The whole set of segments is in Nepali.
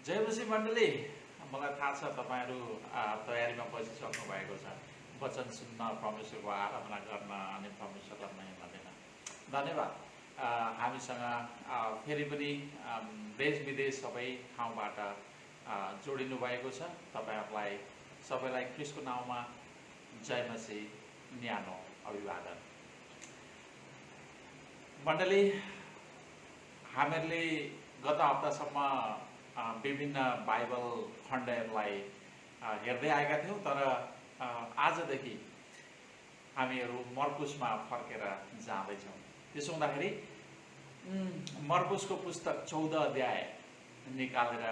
जयमसी मण्डली, मलाई थाहा छ तपाईहरू तयारीमा बसिसक्नु भएको छ वचन सुन्न, परमेश्वरको आराधना गर्न अनि परमेश्वरलाई महिमा दिन। धन्यवाद। हामीसँग फेरि पनि देश विदेश सबै ठाउँबाट जोडिनु भएको छ। तपाईहरूलाई सबैलाई ख्रीष्टको नाममा जयमसी न्यानो अभिवादन। मण्डली, हामीहरूले गत हप्तासम्म विभिन्न बाइबल खण्डहरूलाई हेर्दै आएका थियौँ, तर आजदेखि हामीहरू मर्कुसमा फर्केर जाँदैछौँ। त्यसो हुँदाखेरि मर्कुसको पुस्तक 14 अध्याय निकालेर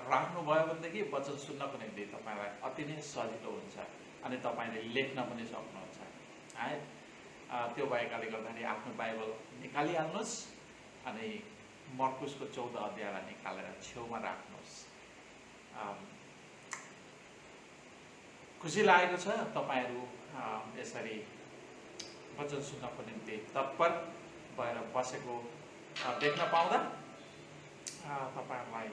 राख्नुभयो भनेदेखि वचन सुन्नको निम्ति तपाईँलाई अति नै सजिलो हुन्छ अनि तपाईँले लेख्न पनि सक्नुहुन्छ है। त्यो भएकाले गर्दाखेरि आफ्नो बाइबल निकालिहाल्नुहोस् अनि मर्कुसको 14 अध्यायलाई निकालेर छेउमा राख्नुहोस्। खुसी लागेको छ तपाईँहरू यसरी वचन सुन्नको निम्ति तत्पर भएर बसेको देख्न पाउँदा तपाईँहरूलाई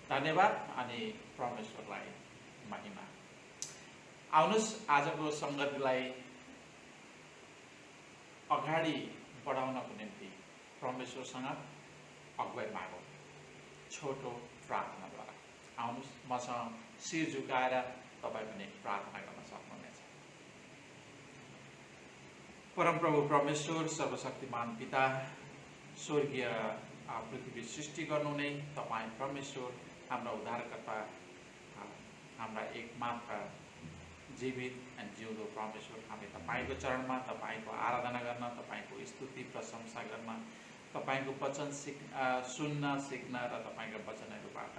धन्यवाद अनि परमेश्वरलाई महिमा। आउनुहोस् आजको संगतिलाई अगाडि बढाउनको निम्ति परमेश्वरसँग अगुवाई मागौँ छोटो प्रार्थनाद्वारा। आउनुहोस् मसँग शिर झुकाएर तपाईँ पनि प्रार्थना गर्न सक्नुहुनेछ। परमप्रभु परमेश्वर, सर्वशक्तिमान पिता, स्वर्गीय पृथ्वी सृष्टि गर्नुहुने तपाईँ परमेश्वर, हाम्रा उद्धारकर्ता, हाम्रा एकमात्र जीवित अनि जिउँदो परमेश्वर, हामी तपाईँको चरणमा तपाईँको आराधना गर्न, तपाईँको स्तुति प्रशंसा गर्न, तपाईँको वचन सुन्न, सिक्न र तपाईँका वचनहरूबाट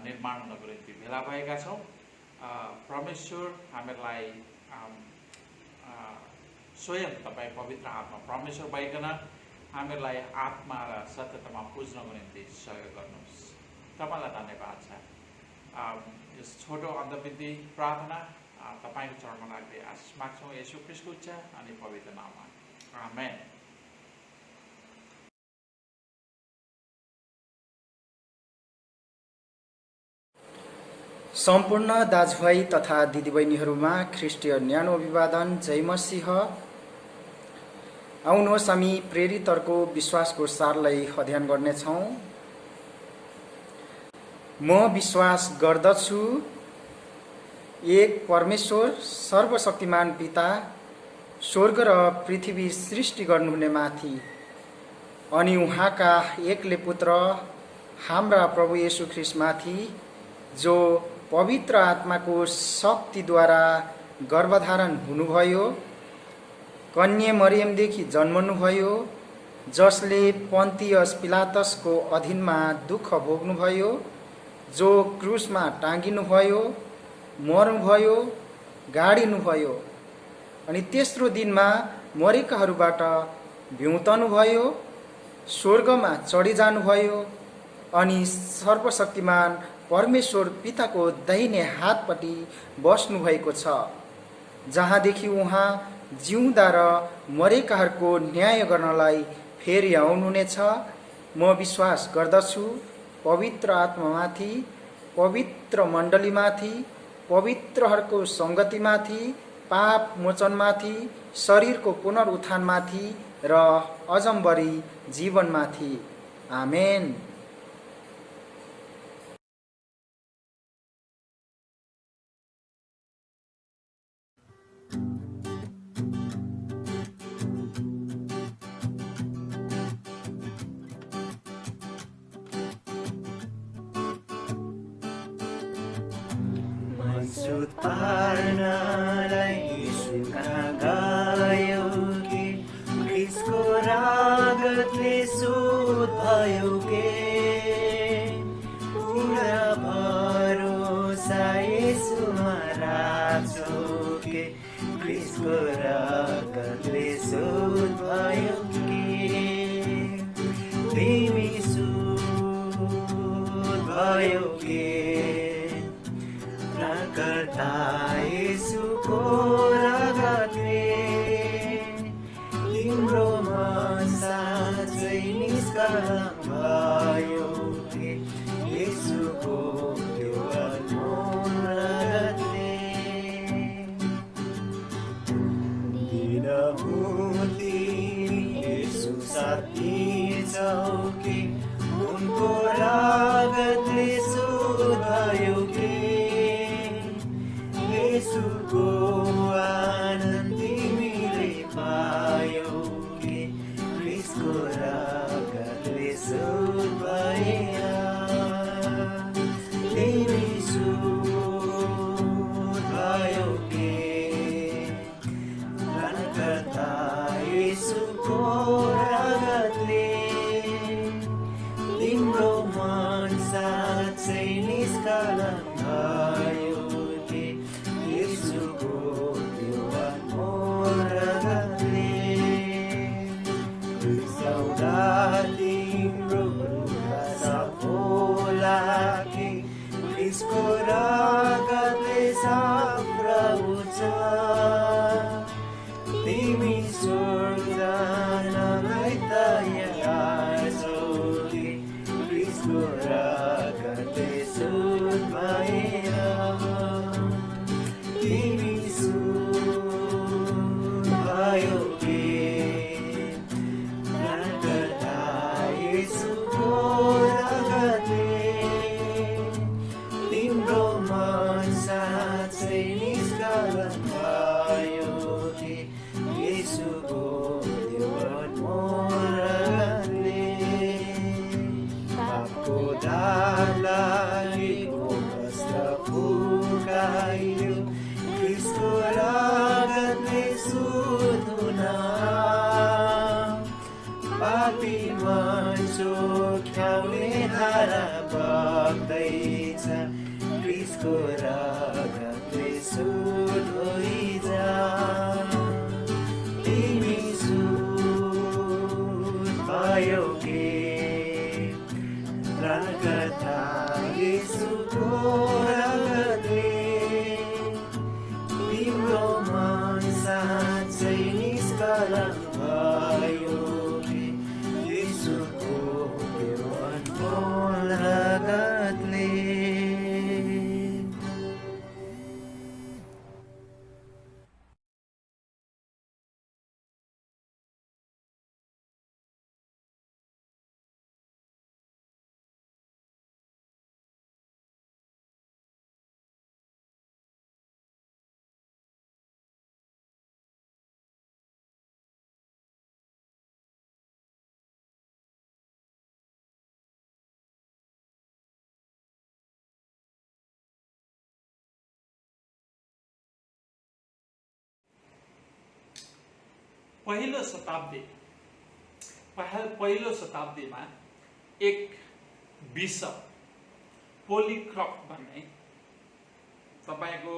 निर्माण हुनको निम्ति भेला भएका छौँ। परमेश्वर, हामीलाई स्वयं तपाईँ पवित्र आत्मा परमेश्वर भइकन हामीलाई आत्मा र सत्यतामा पुज्नको निम्ति सहयोग गर्नुहोस्। तपाईँलाई धन्यवाद छ। यस छोटो अन्तविधि प्रार्थना तपाईँको चरणमा राख्दै आशिष माग्छौँ येशू ख्रीष्टको उच्च अनि पवित्र नाममा, आमेन। सम्पूर्ण दाजुभाइ तथा दिदीबहिनीहरूमा ख्रीष्टीय न्यानो अभिवादन। जय मसीह। आउनुहोस् हामी प्रेरितहरूको विश्वासको सारलाई अध्ययन गर्नेछौँ। म विश्वास गर्दछु एक परमेश्वर सर्वशक्तिमान पिता, स्वर्ग र पृथ्वी सृष्टि गर्नुहुने माथि अनि उहाँका एकले पुत्र हाम्रा प्रभु येशू ख्रीष्टमाथि, जो पवित्र आत्माको शक्तिद्वारा गर्भधारण हुनुभयो, कन्या मरियमदेखि जन्मनुभयो, जसले पन्तियस पिलातसको अधीनमा दुःख भोग्नुभयो, जो क्रुसमा टाँगिनुभयो, मर्नुभयो, गाडिनुभयो अनि तेस्रो दिनमा मरेकाहरूबाट भ्युतनुभयो, स्वर्गमा चढिजानुभयो अनि सर्वशक्तिमान परमेश्वर पिताको दाहिने हातपट्टि बस्नुभएको छ, जहाँदेखि उहाँ जिउँदा र मरेकाहरूको न्याय गर्नलाई फेरि आउनुहुनेछ। म विश्वास गर्दछु पवित्र आत्मामाथि, पवित्र मण्डलीमाथि, पवित्रहरूको सङ्गतिमाथि, पाप मोचनमाथि, शरीरको पुनरुत्थानमाथि र अजम्बरी जीवनमाथि। आमेन। सुध पार्नलाई यीशुका गयो कि क्रिस्टको रगतले सुध भयो के, पुरा भरोसा यीशुमा राख्छौ के, क्रिस्टको रगतले सुध भयो के, तिमी सुध भयो के, कर्ता येशूको रगतले तिम्रो मन साँच्चै निष्कलङ्क साथी चौकी उनको रगतले शुद्ध भयो के येशूको आनन्द तिमीले पायौ के क्रिस्टको रगतले शुद्ध भएका तिमी शुद्ध भयो के प्राणकर्ता येशूको रगतले तिम्रो मन साँच्चै निष्कलङ्क भयो के येशूको त्यो अनमोल रगतले रिसाउँदा तिम्रो रुखा सफोला के क्रिस्टको रगतले साप्रा उच्च तिमी स्वर्ग जानलाई तयार छौ के क्रिस्टको रगतले शुद्ध भएर तिमी शुद्ध भयो के प्राणकर्ता येशूको रगतले तिम्रो मन साँच्चै निष्कलङ्क भयो के येशूको त्यो अनमोल रगतले पापको दाग लागेको वस्त्र फुकाइयो क्रिस्टको रगतले शुद्ध हुन पापी मान्छे ख्याउने धारा बग्दैछ क्रिस्टको रगतले शुद्ध होइजा तिमी शुद्ध भयो के प्राणकर्ता येशूको रगतले तिम्रो मन साँच्चै निष्कलङ्क भयो के येशूको त्यो अनमोल रगतले पहिलो शताब्दीमा एक बिशप पोलिक्रप भन्ने तपाईको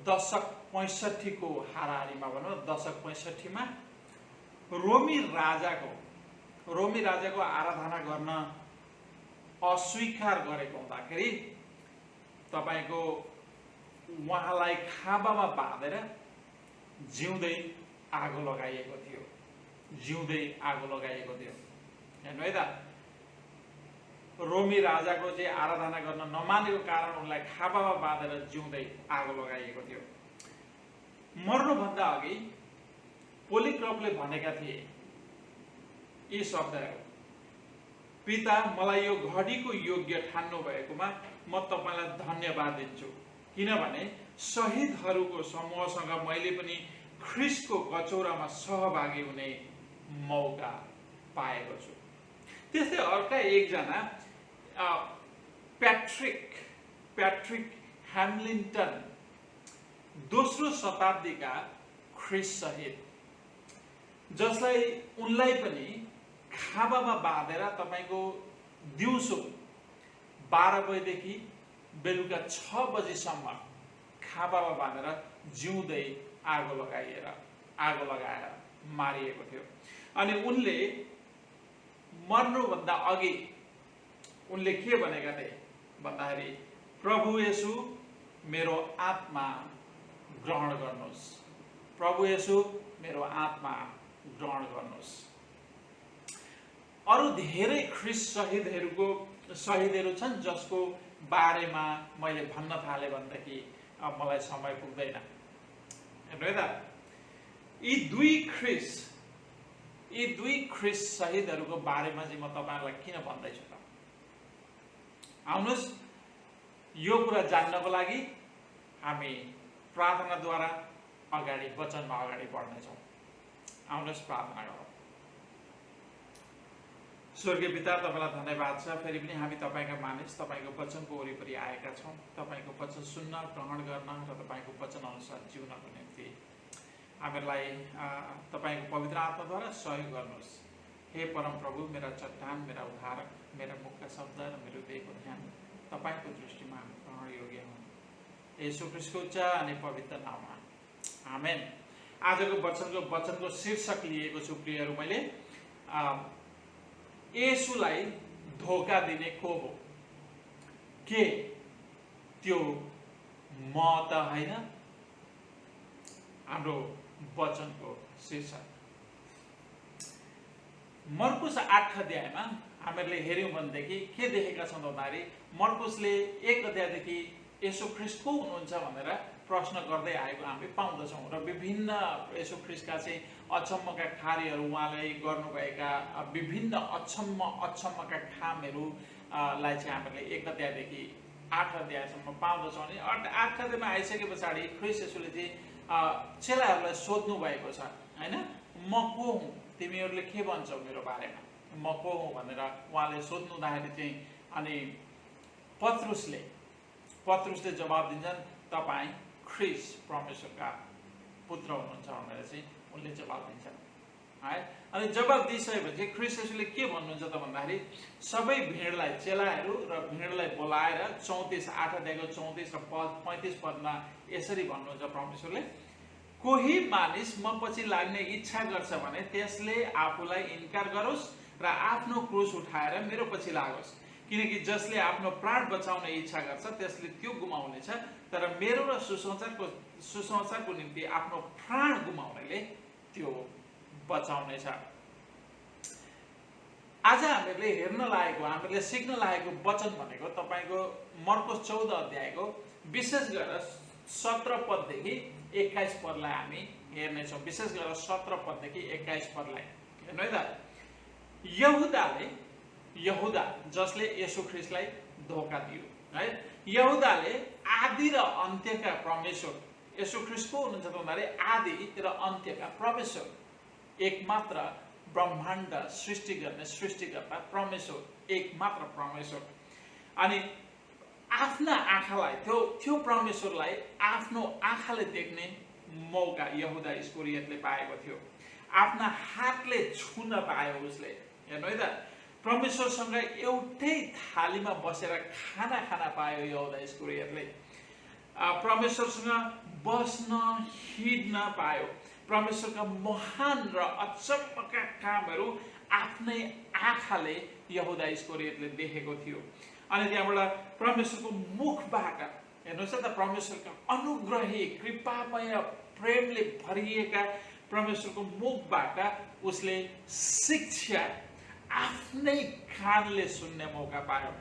दशक 65 को हाराहारीमा भनौँ दशक 65 मा रोमी राजाको आराधना गर्न अस्वीकार गरेको हुँदाखेरि तपाईको उहाँलाई खाँबामा बाँधेर जिउँदै आगो लगाइएको थियो हेर्नु है त रोमी राजाको चाहिँ आराधना गर्न नमानेको कारण उनलाई खाँबामा बाँधेर जिउँदै आगो लगाइएको थियो। मर्नुभन्दा अघि पोलिक्रपले भनेका थिए यी शब्दहरू, पिता मलाई यो घडीको योग्य ठान्नु भएकोमा म तपाईलाई धन्यवाद दिन्छु, किनभने शहीदहरूको समूहसँग मैले पनि ख्रिस्टको कचौरामा सहभागी हुने मौका पाएको छु। त्यस्तै अर्का एकजना प्याट्रिक ह्याम्लिन्टन दोस्रो शताब्दीका ख्रिस्ट शहीद, जसलाई उनलाई पनि खाँबामा बाँधेर तपाईको दिउँसो 12 बजेदेखि बेलुका 6 बजेसम्म खाँबामा बाँधेर जिउँदै आगो लगाएर मारिएको थियो। अनि उनले मर्नुभन्दा अघि उनले के भनेका थिए भन्दाखेरि, प्रभु येशू मेरो आत्मा ग्रहण गर्नुहोस्, प्रभु येशू मेरो आत्मा ग्रहण गर्नुहोस्। अरु धेरै ख्रिस्ट शहीदहरू छन् जसको बारेमा मैले भन्न थाले भनेदेखि अब मलाई समय पुग्दैन। हेर्नु है त, यी यी दुई ख्रिस्ट शहीदहरूको बारेमा चाहिँ म तपाईँहरूलाई किन भन्दैछु त? आउनुहोस् यो कुरा जान्नको लागि हामी प्रार्थनाद्वारा अगाडि वचनमा अगाडि बढ्नेछौँ। आउनुहोस् प्रार्थना गरौँ। स्वर्गीय पिता, तपाईँलाई धन्यवाद छ। फेरि पनि हामी तपाईँका मानिस तपाईँको वचनको वरिपरि आएका छौँ, तपाईँको वचन सुन्न, ग्रहण गर्न र तपाईँको वचन अनुसार जिउनको निम्ति हामीलाई तपाईँको पवित्र आत्माद्वारा सहयोग गर्नुहोस्। हे परम प्रभु, मेरा चट्टान, मेरा उद्धारक, मेरा मुखका शब्द र मेरो हृदयको ध्यान तपाईँको दृष्टिमा ग्रहण योग्य हुन्। येशू ख्रीष्टको उच्च अनि पवित्र नाममा आमेन। आजको वचनको शीर्षक लिएको छु प्रियहरू मैले, येशूलाई धोका दिने को हो? के त्यो म त होइन? हाम्रो वचनको शीर्षक मर्कुस 8 अध्यायमा हामीहरूले हेऱ्यौँ भनेदेखि के देखेका छौँ भन्दाखेरि मर्कुसले 1 अध्यायदेखि येशू ख्रीष्ट को हुनुहुन्छ भनेर प्रश्न गर्दै आएको हामी पाउँदछौँ र विभिन्न येशू ख्रीष्टका चाहिँ अचम्मका कार्यहरू, उहाँले गर्नुभएका विभिन्न अचम्मका कामहरूलाई चाहिँ हामीले 1 अध्यायदेखि 8 अध्यायसम्म पाउँदछौँ। अनि 8 अध्यायमा आइसके पछाडि ख्रीष्ट येशूले चाहिँ चेलाहरूलाई सोध्नु भएको छ, होइन? म को हुँ? तिमीहरूले के भन्छौ मेरो बारेमा? म को हुँ भनेर उहाँले सोध्नुहुँदाखेरि चाहिँ अनि पत्रुसले जवाब दिन्छन्, तपाईँ ख्रीष्ट परमेश्वरका पुत्र हुनुहुन्छ भनेर चाहिँ उनले जवाब दिन्छन्, है। अनि जवाब दिइसकेपछि ख्रीष्ट येशूले के भन्नुहुन्छ त भन्दाखेरि सबै भिडलाई, चेलाहरू र भिडलाई बोलाएर 8 अध्यायको 34 र 35 पदमा यसरी भन्नुहुन्छ परमेश्वरले, कोही मानिस म पछि लाग्ने इच्छा गर्छ भने त्यसले आफूलाई इन्कार गरोस् र आफ्नो क्रुस उठाएर मेरो पछि लागोस्। किनकि जसले आफ्नो प्राण बचाउने इच्छा गर्छ त्यसले त्यो गुमाउनेछ, तर मेरो र सुसमाचारको निम्ति आफ्नो प्राण गुमाउनेले त्यो बचाउनेछ। आज हामीहरूले हेर्न लागेको, हामीहरूले सिक्न लागेको वचन भनेको तपाईँको मर्कुस 14 अध्यायको विशेष गरेर 17 पददेखि 21 पदलाई हामी हेर्नेछौँ। विशेष गरेर 17 पददेखि 21 पदलाई हेर्नु है त। यहुदा जसले येशू ख्रीष्टलाई धोका दियो, है। यहुदाले आदि र अन्त्यका परमेश्वर, येशू ख्रीष्ट को हुनुहुन्छ भन्दाखेरि आदि र अन्त्यका परमेश्वर, एकमात्र ब्रह्माण्ड सृष्टि गर्ने सृष्टिकर्ता परमेश्वर, एकमात्र परमेश्वर। अनि आफ्ना आँखालाई, त्यो परमेश्वरलाई आफ्नो आँखाले देख्ने मौका यहुदा इस्करियोतले पाएको थियो। आफ्ना हातले छुन पायो उसले। हेर्नु है त, परमेश्वरसँग एउटै थालीमा बसेर खाना खान पायो यहुदा इस्करियोतले। परमेश्वरसँग बस्न, हिँड्न पायो। परमेश्वरका महान र अचम्मका कामहरू आफ्नै आँखाले यहुदा इस्करियोतले देखेको थियो। अनि त्यहाँबाट परमेश्वरको मुखबाट, हेर्नुहोस् त, परमेश्वरका अनुग्रही कृपामय प्रेमले भरिएका परमेश्वरको मुखबाट उसले शिक्षा आफ्नै कानले सुन्ने मौका पायो।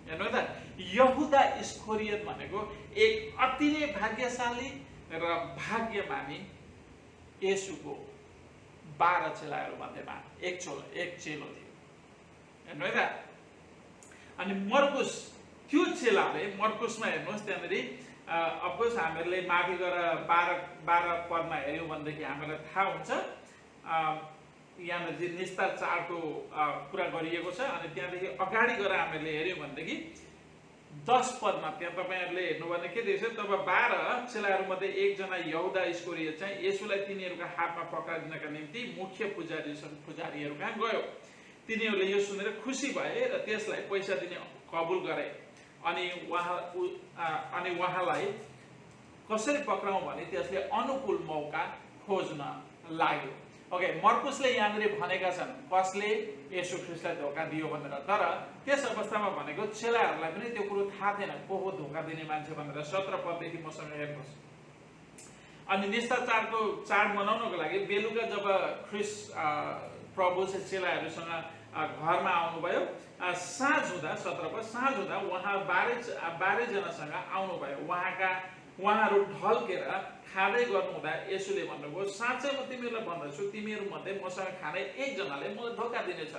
हेर्नु त, यहुदा इस्करियोत भनेको एक अति नै भाग्यशाली र भाग्यमानी येशूको 12 चेलाहरू मध्येमा एक चेलो थियो। हेर्नु है त। अनि मर्कुस, त्यो चेलाले मर्कुसमा हेर्नुहोस्, त्यहाँनिर अफकोर्स हामीहरूले माथि गएर 12 पदमा हेऱ्यौँ भनेदेखि हामीलाई थाहा हुन्छ यहाँनिर चाहिँ निस्तार 4 को कुरा गरिएको छ। अनि त्यहाँदेखि अगाडि गएर हामीहरूले हेऱ्यौँ भनेदेखि 10 पदमा त्यहाँ तपाईँहरूले हेर्नु भने के दिएको छ, तब 12 चेलाहरूमध्ये एकजना यहुदा इस्करियोत चाहिँ येशूलाई तिनीहरूका हातमा पक्राइदिनका निम्ति मुख्य पुजारीहरू कहाँ गयो। तिनीहरूले यो सुनेर खुसी भए र त्यसलाई पैसा दिने कबुल गरे। अनि उहाँलाई कसरी पक्राउँ भने त्यसले अनुकूल मौका खोज्न लाग्यो। ओके, मर्कुसले यहाँनिर भनेका छन् कसले येशू ख्रीष्टलाई धोका दियो भनेर। तर त्यस अवस्थामा भनेको चेलाहरूलाई पनि त्यो कुरो थाहा थिएन को हो धोका दिने मान्छे भनेर। 17 पददेखि मसँग हेर्नुहोस्। अनि निस्तार 4 को चाड मनाउनको लागि बेलुका जब ख्रीष्ट प्रभु चाहिँ चेलाहरूसँग घरमा आउनुभयो, साँझ हुँदा 17 पद, साँझ हुँदा उहाँ 12 जनासँग आउनुभयो। उहाँहरू ढल्केर खाँदै गर्नुहुँदा यसुले भन्नुभयो, साँच्चै म तिमीहरूलाई भन्दछु, तिमीहरू मध्ये मसँग खाने एकजनाले मलाई धोका दिनेछ।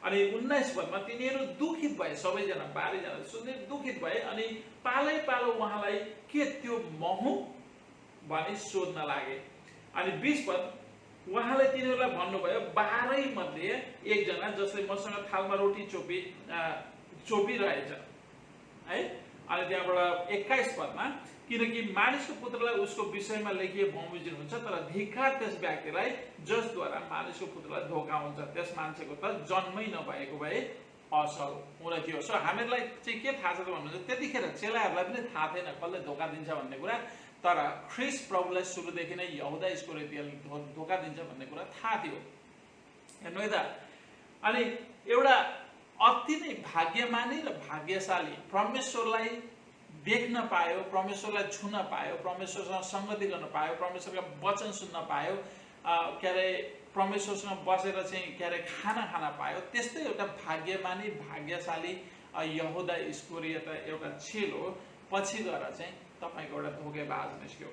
अनि 19 पदमा तिनीहरू दुखित भए, सबैजना 12 जना सुन्ने दुखित भए अनि पालै पालो उहाँलाई के त्यो महु भनी सोध्न लागे। अनि 20 पद उहाँले तिनीहरूलाई भन्नुभयो, 12 मध्ये एकजना जसले मसँग थालमा रोटी चोपिरहेछ है। अनि त्यहाँबाट 21 पदमा किनकि मानिसको पुत्रलाई उसको विषयमा लेखिए बमोजिम हुन्छ, तर धिक्कार त्यस व्यक्तिलाई जसद्वारा मानिसको पुत्रलाई धोका हुन्छ, त्यस मान्छेको त जन्मै नभएको भए असल हुन थियो। सो हामीहरूलाई चाहिँ के थाहा छ त भन्नुहुन्छ, त्यतिखेर चेलाहरूलाई पनि थाहा थिएन कसले धोका दिन्छ भन्ने कुरा, तर ख्रिस्ट प्रभुलाई सुरुदेखि नै यहुदा इस्करियोतीले धोका दिन्छ भन्ने कुरा थाहा थियो। हेर्नु है त। अनि एउटा अति नै भाग्यमानी र भाग्यशाली परमेश्वरलाई देख्न पायो, परमेश्वरलाई छुन पायो, परमेश्वरसँग संगति गर्न पायो, परमेश्वरका वचन सुन्न पायो, के अरे परमेश्वरसँग बसेर चाहिँ के अरे खाना खान पायो, त्यस्तै एउटा भाग्यमानी भाग्यशाली यहुदा इस्करियोती एउटा चेलो पछि गएर चाहिँ तपाईको एउटा धोकेबाज निस्क्यो।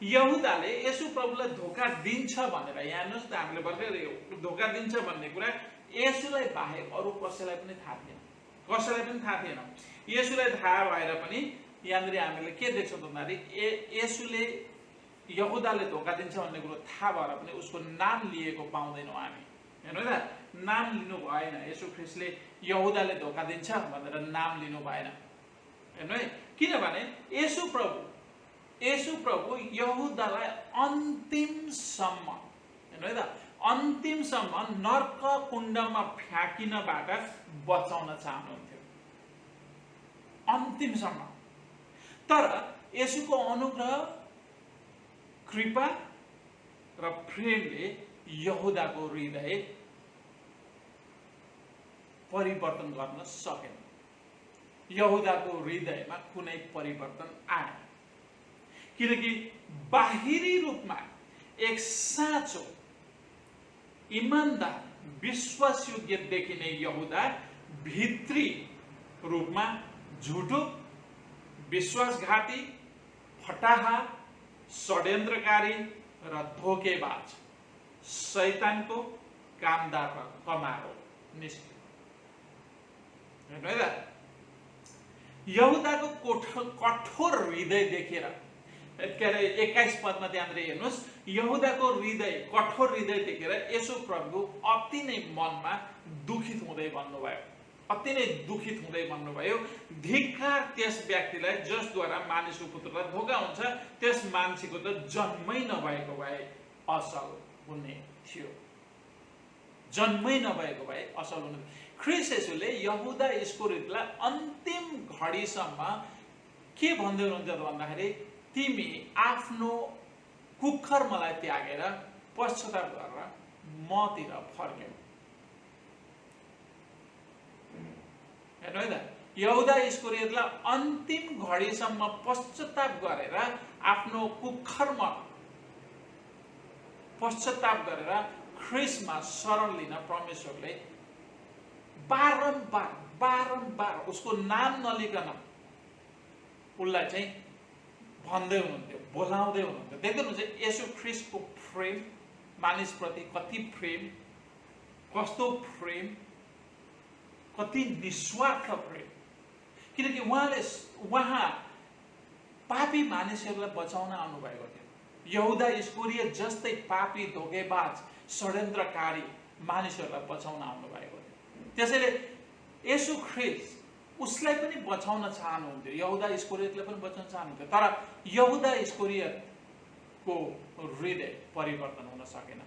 यहुदाले यसु प्रभुलाई धोका दिन्छ भनेर, यहाँ हेर्नुहोस् त, हामीले भर्खरै धोका दिन्छ भन्ने कुरा यसुलाई बाहेक अरू कसैलाई पनि थाहा थिएन, कसैलाई पनि थाहा थिएन। यसुलाई थाहा भएर पनि यहाँनिर हामीले के देख्छौँ भन्दाखेरि यसुले यहुदाले धोका दिन्छ भन्ने कुरो थाहा भएर पनि उसको नाम लिएको पाउँदैनौँ हामी। हेर्नु है त, नाम लिनु भएन। यसु ख्रिस्टले यहुदाले धोका दिन्छ भनेर नाम लिनु भएन। हेर्नु है, किनभने यसु प्रभु यहुदालाई अन्तिमसम्म, हेर्नु है त, अन्तिमसम्म नर्क कुण्डमा फ्याँकिनबाट बचाउन चाहनुहुन्थ्यो, अन्तिमसम्म। तर यसुको अनुग्रह, कृपा र प्रेमले यहुदाको हृदय परिवर्तन गर्न सकेन। यहुदाको हृदयमा कुनै परिवर्तन आएन, किनकि बाहिरी रूपमा एक साँचो, इमानदार, विश्वासयोग्य देखिने यहुदा भित्री रूपमा झुटो, विश्वासघाती, फटाहा, षड्यन्त्रकारी र धोकेबाज, शैतानको कामदार र कमारो निस्क्यो। हेर्नु है त, यहुदाको कठोर हृदय देखेर, के अरे 21 पदमा त्यहाँनिर हेर्नुहोस्, यहुदाको हृदय, कठोर हृदय देखेर यसु प्रभु अति नै मनमा दुखित हुँदै भन्नुभयो, अति नै दुखित हुँदै भन्नुभयो, धिक्कार त्यस व्यक्तिलाई जसद्वारा मानिसको पुत्रलाई धोका हुन्छ, त्यस मान्छेको त जन्मै नभएको भए असल हुने थियो, जन्मै नभएको भए असल हुने थियो। ख्रिस्ट यसुले यहुदा इस्करियोतीलाई अन्तिम घडीसम्म के भन्दै हुनुहुन्छ भन्दाखेरि, तिमी आफ्नो कुकर्मलाई त्यागेर पश्चाताप गरेर मतिर फर्क्यौ। हेर्नु है त, यहुदा इस्करियोतीलाई अन्तिम घडीसम्म पश्चाताप गरेर आफ्नो कुकर्म पश्चाताप गरेर ख्रिस्टमा शरण लिन परमेश्वरले बारम्बार उसको नाम नलिकन उसलाई चाहिँ भन्दै हुनुहुन्थ्यो, बोलाउँदै हुनुहुन्थ्यो। देख्दै हुनुहुन्छ यसु ख्रिस्टको प्रेम मानिसप्रति, कति प्रेम, कस्तो प्रेम, कति निस्वार्थ प्रेम। किनकि उहाँ पापी मानिसहरूलाई बचाउन आउनुभएको थियो। यहुदा इस्करियोती जस्तै पापी, धोकेबाज, षड्यन्त्रकारी मानिसहरूलाई बचाउन आउनुभएको थियो। त्यसैले यसु ख्रिस्ट उसलाई पनि बचाउन चाहनुहुन्थ्यो, यहुदा इस्करियोतीलाई पनि बचाउन चाहनुहुन्थ्यो, तर यहुदा इस्करियोतीको हृदय परिवर्तन हुन सकेन।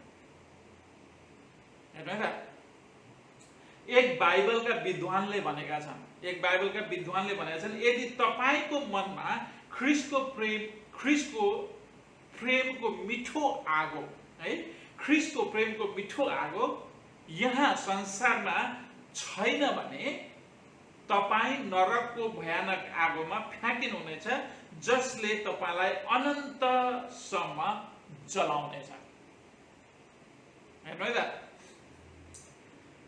हेर्नु है त, एक बाइबलका विद्वानले भनेका छन्, यदि तपाईको मनमा ख्रिस्टको प्रेमको मिठो आगो है, ख्रिस्टको प्रेमको मिठो आगो यहाँ संसारमा छैन भने तपाई नरकको भयानक आगोमा फ्याँकिनुहुनेछ, जसले तपाईलाई अनन्तसम्म जलाउनेछ। हेर्नु है त,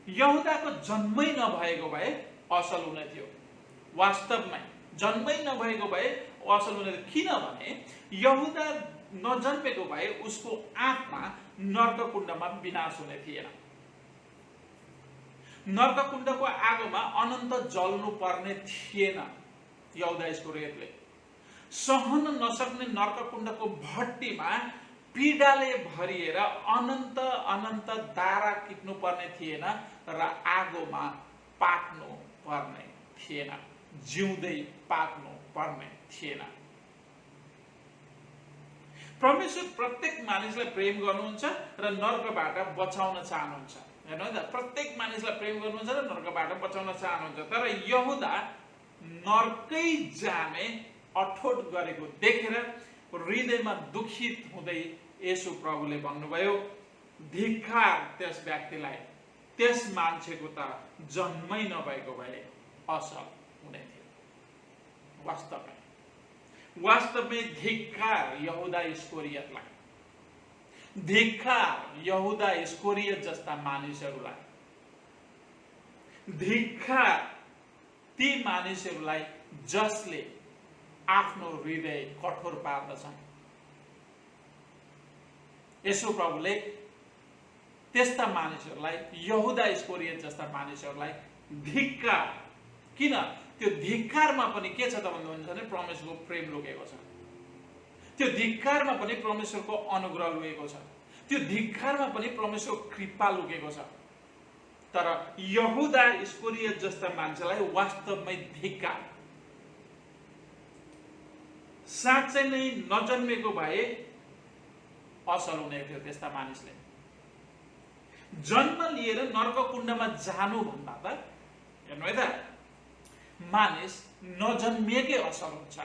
यहुदाको जन्मै नभएको भए असल हुने थियो, वास्तवमै जन्मै नभएको भए असल हुने थियो। किनभने यहुदा नजन्मेको भए उसको आत्मा नर्ककुण्डमा विनाश हुने थिएन। नर्ककुण्डको आगोमा अनन्त जल्नु पर्ने थिएन। यहुदा इस्करियोतले सहन नसक्ने नर्ककुण्डको भट्टीमा पीडाले भरिएर अनन्त अनन्त दारा किट्नु पर्ने थिएन र आगोमा पाक्नु पर्ने थिएन, जिउँदै पाक्नु पर्ने थिएन। परमेश्वर प्रत्येक मानिसलाई प्रेम गर्नुहुन्छ र नर्कबाट बचाउन चाहनुहुन्छ। हेर्नु है त, प्रत्येक मानिसलाई प्रेम गर्नुहुन्छ र नर्कबाट बचाउन चाहनुहुन्छ। तर यहुदा नर्कै जाने अठोट गरेको देखेर हृदयमा दुखित हुँदै येशू प्रभुले भन्नुभयो, धिक्कार त्यस व्यक्तिलाई, त्यस मान्छेको त जन्मै नभएको भए असल हुने थियो। वास्तवमै धिक्कार यहुदा इस्करियोतलाई, धिक्कार यहुदा इस्करियोत जस्ता मानिसहरूलाई, धिक्कार ती मानिसहरूलाई जसले आफ्नो हृदय कठोर पार्दछन्। येशू प्रभुले त्यस्ता मानिसहरूलाई, यहुदा इस्करियोत जस्ता मानिसहरूलाई धिक्कार, किन त्यो धिक्कारमा पनि के छ त भन्नुहुन्छ भने परमेश्वरको प्रेम लुकेको छ। त्यो धिक्कारमा पनि परमेश्वरको अनुग्रह लुकेको छ। त्यो धिक्कारमा पनि परमेश्वरको कृपा लुकेको छ। तर यहुदा इस्करियोत जस्ता मान्छेलाई वास्तवमै धिक्कार। साँच्चै नै नजन्मेको भए असल हुने थियो त्यस्ता मानिसले। जन्म लिएर नर्ककुण्डमा जानु भन्दा त हेर्नु है त, मानिस नजन्मिएकै असल हुन्छ।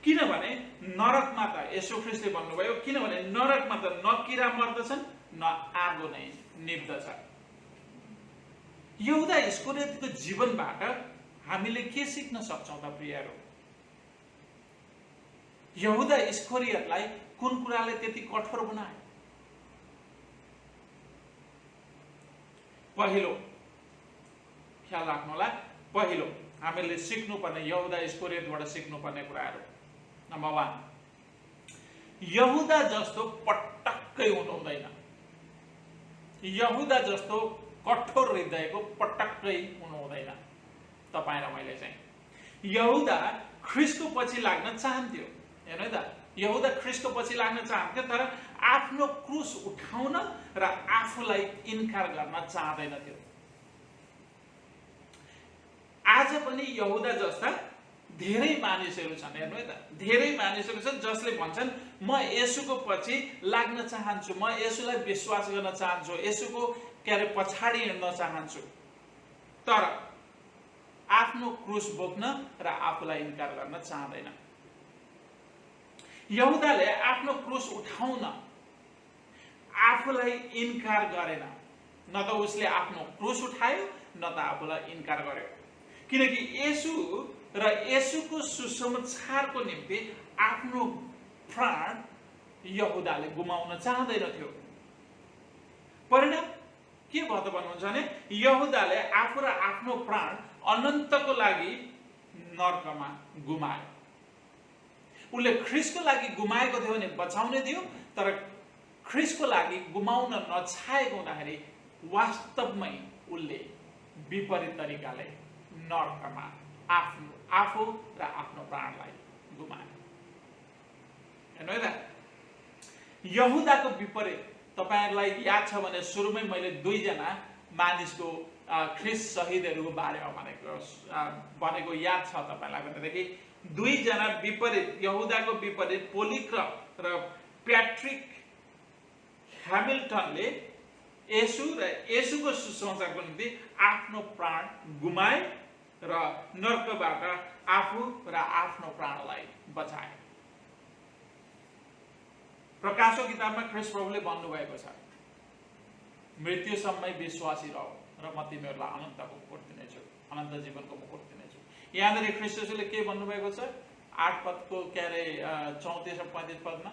किनभने नरकमा त येशू ख्रीष्टले भन्नुभयो, किनभने नरकमा त न किरा मर्दछन् न आगो नै निप्दछ। यहुदा इस्करियोतको जीवनबाट हामीले के सिक्न सक्छौं त प्रियहरू? यहुदा इस्करियोतलाई कुन कुराले त्यति कठोर बनायो? पहिलो ख्याल राख्नु होला, पहिलो हामीले सिक्नुपर्ने, यहुदा इस्करियोतबाट सिक्नुपर्ने कुराहरू। नम्बर 1, यहुदा जस्तो पटक्कै हुनु हुँदैन। यहुदा जस्तो कठोर हृदयको पटक्कै हुनु हुँदैन। तपाईँ र मैले चाहिँ यहुदा ख्रीष्टको पछि लाग्न चाहन्थ्यो। हेर्नु है त, यहुदा ख्रीष्टको पछि लाग्न चाहन्थ्यो, तर आफ्नो क्रुस उठाउन र आफूलाई इन्कार गर्न चाहँदैनथ्यो। आज पनि यहुदा जस्ता धेरै मानिसहरू छन्। हेर्नु है त, धेरै मानिसहरू छन् जसले भन्छन् म येशूको पछि लाग्न चाहन्छु, म येशूलाई विश्वास गर्न चाहन्छु, येशूको पछाडि हिँड्न चाहन्छु, तर आफ्नो क्रुस बोक्न र आफूलाई इन्कार गर्न चाहँदैन। यहुदाले आफ्नो क्रुस उठाउन आफूलाई इन्कार गरेन। न त उसले आफ्नो क्रुस उठायो, न त आफूलाई इन्कार गर्यो। किनकि येशू र येशूको सुसमाचारको निम्ति आफ्नो प्राण यहुदाले गुमाउन चाहँदैनथ्यो। परिणाम के भयो त भन्नुहुन्छ भने यहुदाले आफू र आफ्नो प्राण अनन्तको लागि नर्कमा गुमायो। उसले ख्रीष्टको लागि गुमाएको थियो भने बचाउने थियो, तर ख्रीष्टको लागि गुमाउन नचाहेको हुँदाखेरि वास्तवमै उसले विपरीत तरिकाले नर्कमा आफू र आफ्नो प्राणलाई गुमायो। हेर्नु है त, यहुदाको विपरीत तपाईहरुलाई याद छ भने सुरुमै मैले 2 जना मानिसको ख्रीष्ट शहीदहरूको बारेमा भनेको याद छ तपाईलाई भनेदेखि 2 जना विपरीत, यहुदाको विपरीत पोलिक्रप र प्याट्रिक ह्यामिल्टनले येशू र येशूको सुसमाचारको निम्ति आफ्नो प्राण गुमाए र नर्कबाट आफू र आफ्नो प्राणलाई बचाए। प्रकाशको किताबमा ख्रीष्ट प्रभुले भन्नुभएको छ, मृत्युसम्मै विश्वासी रह र म तिमीहरूलाई अनन्तको मुकुट दिनेछु, अनन्त जीवनको मुकुट दिनेछु। यहाँनिर ख्रीष्ट यीशुले के भन्नुभएको छ? 8 पदको 34 र 35 पदमा,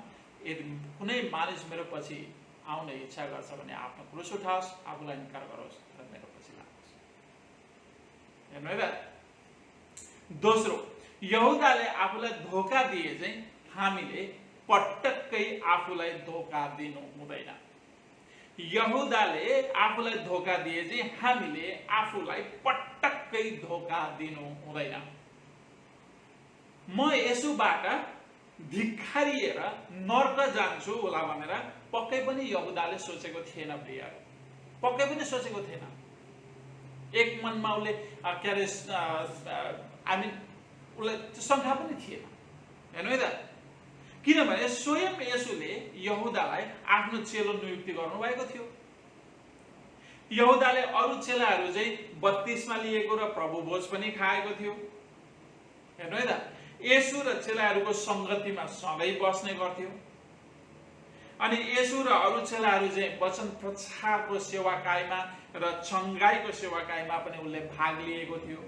यदि कुनै मानिस मेरो पछि आउने इच्छा गर्छ भने आफ्नो क्रुस उठाओस्, आफूलाई इन्कार गरोस् र मेरो पछि लागोस्। हेर्नु है त। दोस्रो, यहुदाले आफूलाई धोका दिए चाहिँ हामीले पटक्कै आफूलाई धोका दिनु हुँदैन। यहुदाले आफूलाई धोका दिए चाहिँ हामीले आफूलाई पटक्कै धोका दिनु हुँदैन। म यसुबाट धिक्कारिएर नर्क जान्छु होला भनेर पक्कै पनि यहुदाले सोचेको थिएन प्रियहरू, पक्कै पनि सोचेको थिएन। एक मनमा उसले के अरे उसलाई शङ्का पनि थिएन, हेर्नु है त। किनभने स्वयं यसुले यहुदालाई आफ्नो चेलो नियुक्ति गर्नुभएको थियो। यहुदाले अरू चेलाहरू चाहिँ बत्तिसमा लिएको र प्रभुभोज पनि खाएको थियो, हेर्नु है त। यसु र चेलाहरूको सङ्गतिमा सधैँ बस्ने गर्थ्यो। अनि यसु र अरू चेलाहरू चाहिँ वचन प्रचारको सेवाकाईमा र चङ्गाईको सेवाकाईमा पनि उसले भाग लिएको थियो।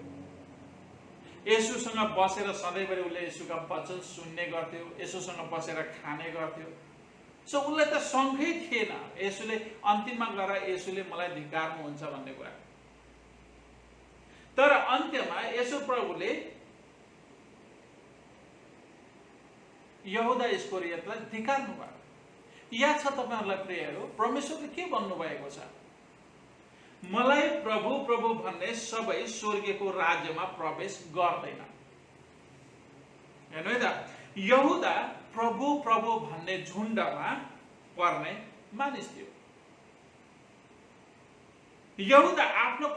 यसुसँग बसेर सधैँभरि उसले यसुका वचन सुन्ने गर्थ्यो, यसुसँग बसेर खाने गर्थ्यो। सो उसलाई त शङ्कै थिएन यसुले अन्तिममा गएर यसुले मलाई धिक्कार्नुहुन्छ भन्ने कुरा। तर अन्त्यमा यसु प्रभुले यहुदा इस्करियोतलाई धिक्कार्नु भयो। याद छ तपाईहरुलाई प्रियहरू, परमेश्वरले के भन्नुभएको छ? मलाई प्रभु प्रभु भन्ने सबै स्वर्गको राज्यमा प्रवेश गर्दैन। हेर्नु है त, यहुदा प्रभु प्रभु भन्ने झुण्डमा पर्ने मानिस थियो। यहुदा आफ्नो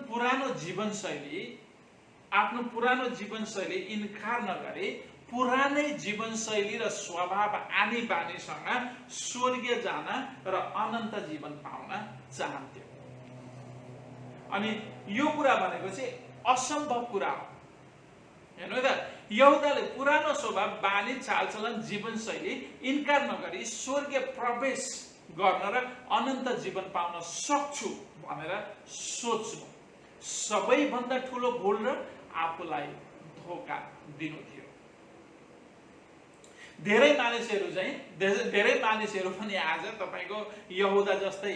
पुरानो जीवनशैली इन्कार नगरी पुरानै जीवनशैली र स्वभाव आनी बानीसँग स्वर्गीय जान र अनन्त जीवन पाउन चाहन्थ्यो। अनि यो कुरा भनेको चाहिँ असम्भव कुरा हो, हेर्नु है त। यहुदाले पुरानो स्वभाव बानी चालचलन जीवनशैली इन्कार नगरी स्वर्गीय प्रवेश गर्न र अनन्त जीवन पाउन सक्छु भनेर सोच्नु सबैभन्दा ठुलो भुल र आफूलाई धोका दिनु थियो। धेरै मानिसहरू पनि आज तपाईको यहुदा जस्तै,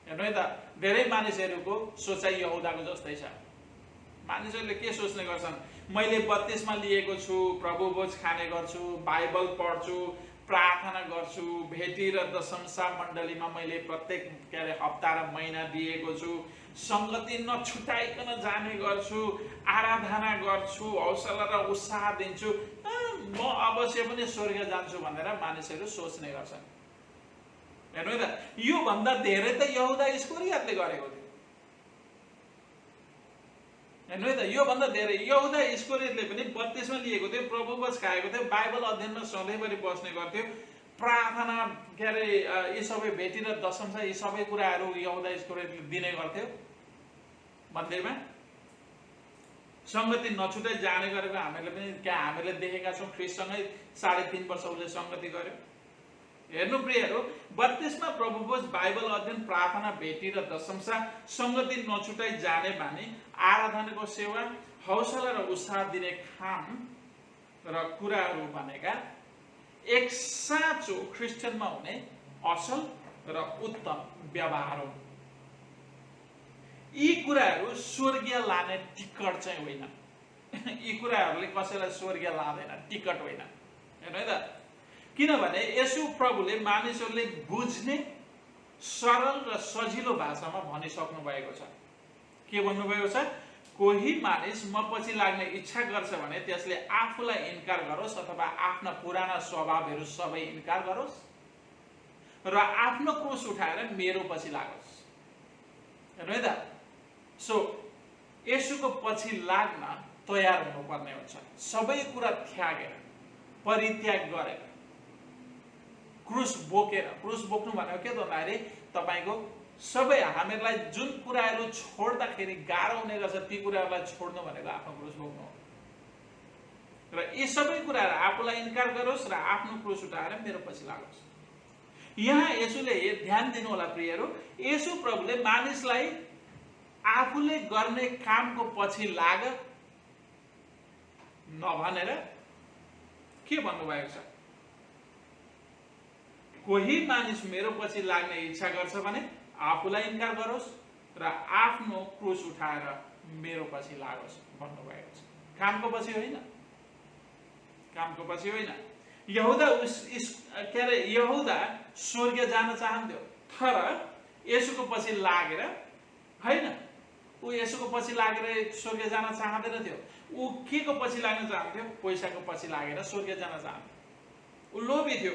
हेर्नु है त, धेरै मानिसहरूको सोचाइ यहुदाको जस्तै छ। मानिसहरूले के सोच्ने गर्छन्? मैले बत्तिसमा लिएको छु, प्रभुभोज खाने गर्छु, बाइबल पढ्छु, प्रार्थना गर्छु, भेटी र दशमसा मण्डलीमा मैले प्रत्येक हप्ता र महिना दिएको छु, संगति नछुटाइकन जाने गर्छु, आराधना गर्छु, हौसला र उत्साह दिन्छु, म अवश्य पनि स्वर्ग जान्छु भनेर मानिसहरू सोच्ने गर्छन्। हेर्नु है त, यो भन्दा धेरै त यहुदा इस्करियोतले गरेको थियो। हेर्नु है त, यो भन्दा धेरै यहुदा इस्करियोतले पनि बत्तिसमा लिएको थियो, प्रभुभोज खाएको थियो, बाइबल अध्ययनमा सधैँभरि बस्ने गर्थ्यो, प्रार्थना यी सबै भेटी र दशमसा यी सबै कुराहरू यहुदा इस्करियोतले दिने गर्थ्यो मन्दिरमा। संगति नछुटाइ जाने गरेको हामीले देखेका छौँ। ख्रिस्टसँगै 3.5 वर्ष उसले संगति गर्यो। हेर्नु प्रियहरू, बत्तिसमा प्रभुभोज, बाइबल अध्ययन, प्रार्थना, भेटी र दशमसा, संगति नछुटाइ जाने बानी, आराधनाको सेवा, हौसला र उत्साह दिने काम र कुराहरू भनेका एक साँचो ख्रिस्टियनमा हुने असल र उत्तम व्यवहार हुन्। यी कुराहरू स्वर्गीय लाने टिकट चाहिँ होइन। यी कुराहरूले कसैलाई स्वर्गीय लाँदैन, टिकट होइन। हेर्नु है त, किनभने यसु प्रभुले मानिसहरूले बुझ्ने सरल र सजिलो भाषामा भनिसक्नु भएको छ। के भन्नुभएको छ? कोही मानिस म पछि लाग्ने इच्छा गर्छ भने त्यसले आफूलाई इन्कार गरोस् अथवा आफ्ना पुराना स्वभावहरू सबै इन्कार गरोस् र आफ्नो क्रुस उठाएर मेरो पछि लागोस्। हेर्नु है त, सो यसुको पछि लाग्न तयार हुनुपर्ने हुन्छ। सबै कुरा त्यागेर, परित्याग गरेर, क्रुस बोकेर। क्रुस बोक्नु भनेको के त भन्दाखेरि तपाईको सबै हामीहरूलाई जुन कुराहरू छोड्दाखेरि गाह्रो हुने गर्छ ती कुराहरूलाई छोड्नु भनेको आफ्नो क्रुस बोक्नु हो। र यी सबै कुराहरू आफूलाई इन्कार गरोस् र आफ्नो क्रुस उठाएर मेरो पछि लागोस्। यहाँ यसुले ध्यान दिनु होला प्रियहरू, यसु प्रभुले मानिसलाई आफूले गर्ने कामको पछि लाग नभनेर के भन्नुभएको छ? कोही मानिस मेरो पछि लाग्ने इच्छा गर्छ भने आफूलाई इन्कार गरोस् र आफ्नो क्रुस उठाएर मेरो पछि लागोस् भन्नुभएको छ। कामको पछि होइन, कामको पछि होइन। यहुदा स्वर्ग जान चाहन्थ्यो, तर येशूको पछि लागेर होइन, ऊ येशूको पछि लागेर स्वर्ग जान चाहँदैन थियो। ऊ के को पछि लाग्न चाहन्थ्यो? पैसाको पछि लागेर स्वर्ग जान चाहन्थ्यो। ऊ लोभी थियो,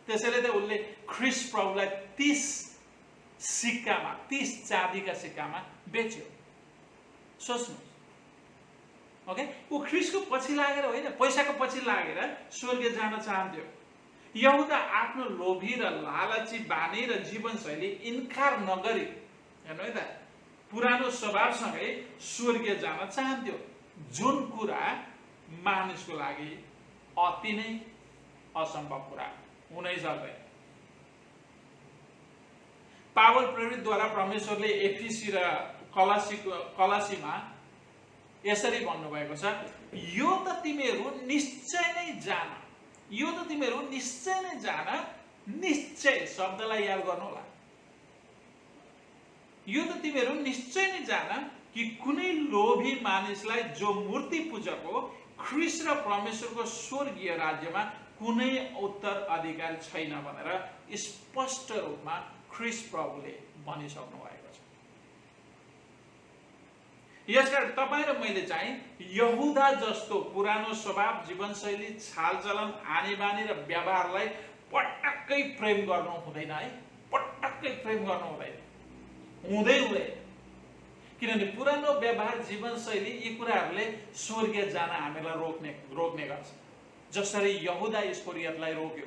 त्यसैले त उसले ख्रीष्ट प्रभुलाई 30 सिक्कामा, 30 चाँदीका सिक्कामा बेच्यो। सोच्नु, ओके, ऊ ख्रीष्टको पछि लागेर होइन, पैसाको पछि लागेर स्वर्ग जान चाहन्थ्यो। यहुदा आफ्नो लोभी र लालची बानी र जीवनशैली इन्कार नगरी, हेर्नु है त, पुरानो स्वभावसँगै स्वर्ग जान चाहन्थ्यो, जुन कुरा मानिसको लागि अति नै असम्भव कुरा हुनै सक्दैन। पावल प्रेरितद्वारा परमेश्वरले एफिसी र कलासीमा यसरी भन्नुभएको छ, यो त तिमीहरू निश्चय नै जान, यो त तिमीहरू निश्चय नै जान, निश्चय शब्दलाई याद गर्नु होला, यो त तिमीहरू निश्चय नै जान कि कुनै लोभी मानिसलाई जो मूर्ति पूजक हो, ख्रीष्ट र परमेश्वरको स्वर्गीय राज्यमा कुनै उत्तराधिकारी छैन भनेर स्पष्ट रूपमा ख्रीष्ट प्रभुले भनिसक्नु भएको छ। यसकारण तपाईँ र मैले चाहिँ यहुदा जस्तो पुरानो स्वभाव, जीवनशैली, चालचलन, आनीबानी र व्यवहारलाई पटक्कै प्रेम गर्नु हुँदैन है, पटक्कै प्रेम गर्नु हुँदैन, हुँदैन। किनभने पुरानो व्यवहार, जीवनशैली, यी कुराहरूले स्वर्ग जान हामीलाई रोक्ने गर्छ, जसरी यहुदा इस्करियोतलाई रोक्यो।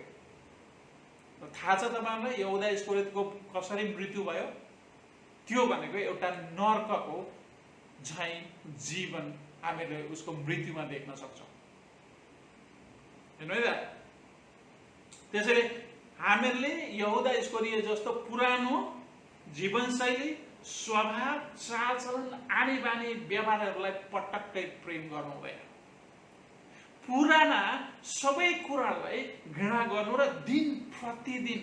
थाहा छ तपाईँलाई यहुदा इस्करियोतको कसरी मृत्यु भयो? त्यो भनेको एउटा नर्कको झैँ जीवन हामीले उसको मृत्युमा देख्न सक्छौँ, हेर्नु है त। त्यसैले हामीहरूले यहुदा इस्करियोत जस्तो पुरानो जीवनशैली, स्वभाव, चालचलन, आनीबानी, व्यवहारहरूलाई पटक्कै प्रेम गर्नु हुँदैन। पुराना सबै कुरालाई घृणा गर्नु र दिन प्रतिदिन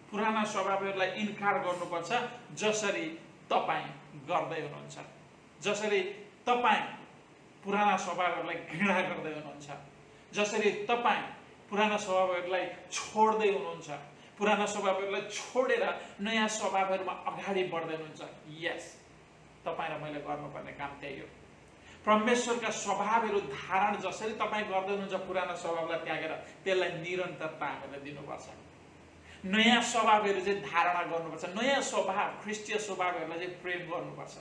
पुराना स्वभावहरूलाई इन्कार गर्नुपर्छ, जसरी तपाईँ गर्दै हुनुहुन्छ, जसरी तपाईँ पुराना स्वभावहरूलाई घृणा गर्दै हुनुहुन्छ, जसरी तपाईँ पुराना स्वभावहरूलाई छोड्दै हुनुहुन्छ, पुराना स्वभावहरूलाई छोडेर नयाँ स्वभावहरूमा अगाडि बढ्दै हुनुहुन्छ। यस, तपाईँ र मैले गर्नुपर्ने काम त्यही हो। परमेश्वरका स्वभावहरू धारण जसरी तपाईँ गर्दै हुनुहुन्छ, पुराना स्वभावलाई त्यागेर त्यसलाई निरन्तरता हामीले दिनुपर्छ। नयाँ स्वभावहरू चाहिँ धारणा गर्नुपर्छ, नयाँ स्वभाव, ख्रिस्टीय स्वभावहरूलाई चाहिँ प्रेम गर्नुपर्छ,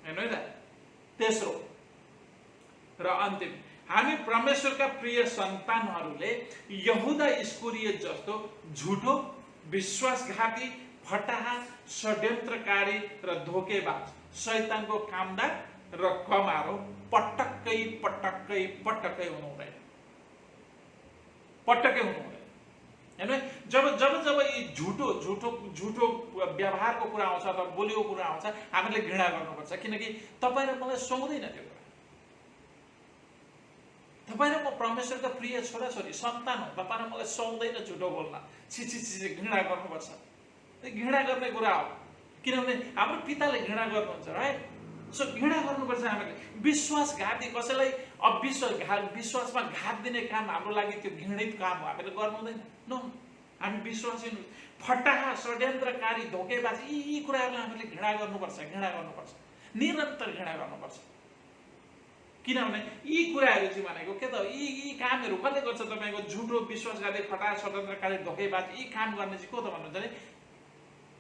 हेर्नु है त। तेस्रो र अन्तिम, हामी परमेश्वरका प्रिय सन्तानहरूले यहुदा इस्करियोत जस्तो झुटो, विश्वासघाती, फटाहा, षड्यन्त्रकारी र धोकेबाज, शैतानको कामदार र कमारो पटक्कै पटक्कै पटक्कै हुनु हुँदैन, पटक्कै हुनु हुँदैन। हेर्नु, जब जब जब यी झुटो व्यवहारको कुरा आउँछ अथवा बोलीको कुरा आउँछ, हामीले घृणा गर्नुपर्छ, किनकि तपाईँ र मलाई सुहाउँदैन त्यो कुरा। तपाईँ र म परमेश्वरका प्रिय छोराछोरी सन्तान हो, तपाईँ र मलाई सुहाउँदैन झुटो बोल्न, छिछि घृणा गर्नुपर्छ। घृणा गर्ने कुरा हो, किनभने हाम्रो पिताले घृणा गर्नुहुन्छ, राइट? सो घृणा गर्नुपर्छ हामीले। विश्वासघाती, कसैलाई विश्वासमा घात दिने काम हाम्रो लागि त्यो घृणित काम हो, हामीले गर्नु हुँदैन। नो, हामी विश्वासी। फटाहा, षड्यन्त्रकारी, धोकेबाजी, यी कुराहरूलाई हामीले घृणा गर्नुपर्छ, निरन्तर घृणा गर्नुपर्छ। किनभने यी कुराहरू चाहिँ भनेको के त, यी कामहरू कसले गर्छ? तपाईँको झुटो, विश्वासघाती, फटाहा, षड्यन्त्रकारी, धोकेबाजी, यी काम गर्ने चाहिँ को त भन्नुहुन्छ भने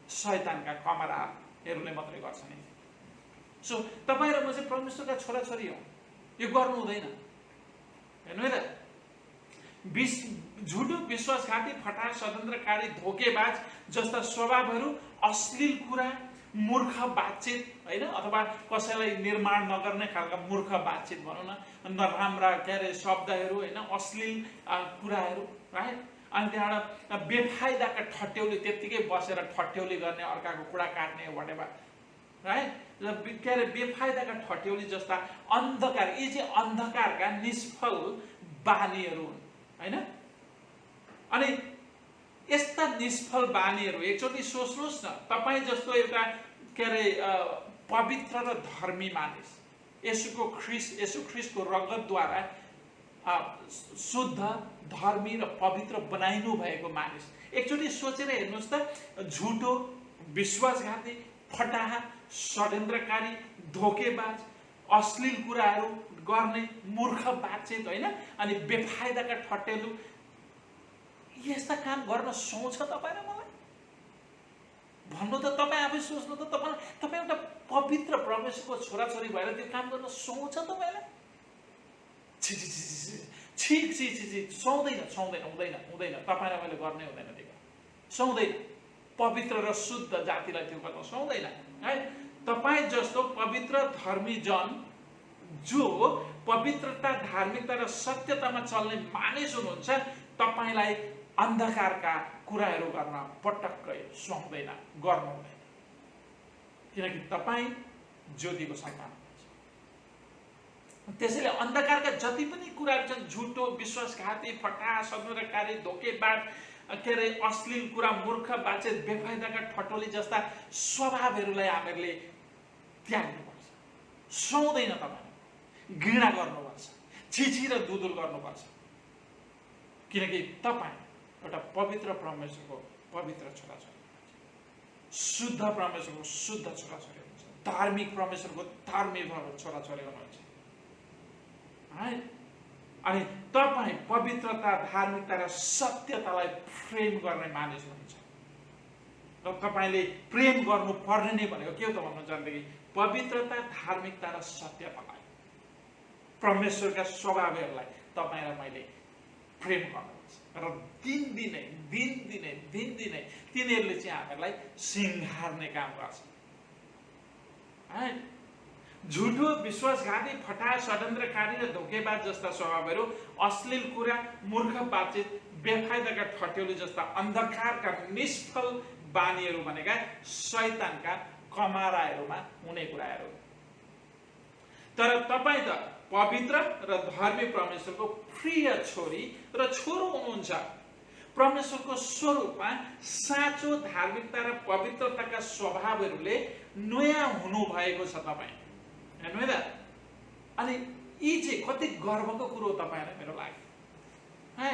शैतानका कमराहरूले मात्रै गर्छ नि। सो तपाईँ र म चाहिँ परमेश्वरका छोराछोरी हौ, यो गर्नु हुँदैन, हेर्नु है त। झुटो, विश्वासघाती, फटाहा, षड्यन्त्रकारी, धोकेबाज जस्ता स्वभावहरू, अश्लील कुरा, मूर्ख बातचित, होइन, अथवा कसैलाई निर्माण नगर्ने खालका मूर्ख बातचित भनौँ न, नराम्रा शब्दहरू, होइन, अश्लील कुराहरू, राइट? अनि त्यहाँबाट बेफाइदाका ठट्यौली, त्यत्तिकै बसेर ठट्यौली गर्ने, अर्काको कुरा काट्ने, वाटेभर, राइट? बेफाइदाका ठट्यौली जस्ता अन्धकार, यी चाहिँ अन्धकारका निष्फल बानीहरू हुन्, होइन? अनि यस्ता निष्फल बानीहरू एकचोटि सोच्नुहोस् न, तपाईँ जस्तो एउटा पवित्र र धर्मी मानिस, येशू ख्रिस्टको रगतद्वारा शुद्ध, धर्मी र पवित्र बनाइनु भएको मानिस। एकचोटि सोचेर हेर्नुहोस् त, झुटो, विश्वासघाती, फटाहा, षड्यन्त्रकारी, धोकेबाज, अश्लील कुराहरू गर्ने, मूर्ख बातचित होइन, अनि बेफाइदाका ठट्टेलु, यस्ता काम गर्न सुहाउँछ तपाईँ र मलाई? भन्नु त तपाईँ आफै सोच्नु त, तपाईँ एउटा पवित्र परमेश्वरको छोराछोरी भएर त्यो काम गर्न सुहाउँछ तपाईँलाई? छि छि छि छि छि छि छि छि, सुहाउँदैन, हुँदैन। तपाईँलाई मैले गर्नै हुँदैन त्यो काम, सुहाउँदैन। पवित्र र शुद्ध जातिलाई त्यो गर्न सुहाउँदैन है। तपाईँ जस्तो पवित्र धर्मी जन, जो पवित्रता, धार्मिकता र सत्यतामा चल्ने मानिस हुनुहुन्छ, तपाईँलाई अन्धकारका कुराहरू गर्न पटक्कै सुहाउँदैन, गर्नु हुँदैन। किनकि तपाईँ ज्योतिको सन्तान हुनुहुन्छ। त्यसैले अन्धकारका जति पनि कुराहरू छन्, झुटो, विश्वासघाती, फटाहा, षड्यन्त्रकारी, धोकेबाज, के अरे अश्लील कुरा, मूर्ख बातचित, बेफाइदाका ठटोली जस्ता स्वभावहरूलाई हामीहरूले त्याग्नुपर्छ। सुहाउँदैन तपाईँ, घृणा गर्नुपर्छ, छिछि र दुदुल गर्नुपर्छ। किनकि तपाईँ एउटा पवित्र परमेश्वरको पवित्र छोराछोरी हुनुहुन्छ, शुद्ध परमेश्वरको शुद्ध छोराछोरी हुनुहुन्छ, धार्मिक परमेश्वरको धार्मिक छोराछोरी हुनुहुन्छ है। अनि तपाईँ पवित्रता, धार्मिकता र सत्यतालाई प्रेम गर्ने मानिस हुनुहुन्छ। र तपाईँले प्रेम गर्नुपर्ने नै भनेको के हो त भन्नुहुन्छ भनेदेखि पवित्रता, धार्मिकता र सत्यतालाई, परमेश्वरका स्वभावहरूलाई तपाईँ र मैले प्रेम गर्नुपर्छ। र दिनदिनै तिनीहरूले चाहिँ हामीहरूलाई सिँगार्ने काम गर्छ है। झुटो, विश्वासघाती, फटाहा, षड्यन्त्रकारी र धोकेबाज जस्ता स्वभावहरू, अश्लील कुरा, मूर्ख बातचित, बेफाइदाका ठट्यौली जस्ता अन्धकारका निष्फल बानीहरू भनेका शैतानका कमाराहरूमा हुने कुराहरू। तर तपाईँ त पवित्र र धर्मी परमेश्वरको प्रिय छोरी र छोरो हुनुहुन्छ। परमेश्वरको स्वरूपमा साँचो धार्मिकता र पवित्रताका स्वभावहरूले नयाँ हुनु भएको छ तपाईँ, हेर्नु है त। अनि यी चाहिँ कति गर्वको कुरो हो तपाईँ र मेरो लागि है।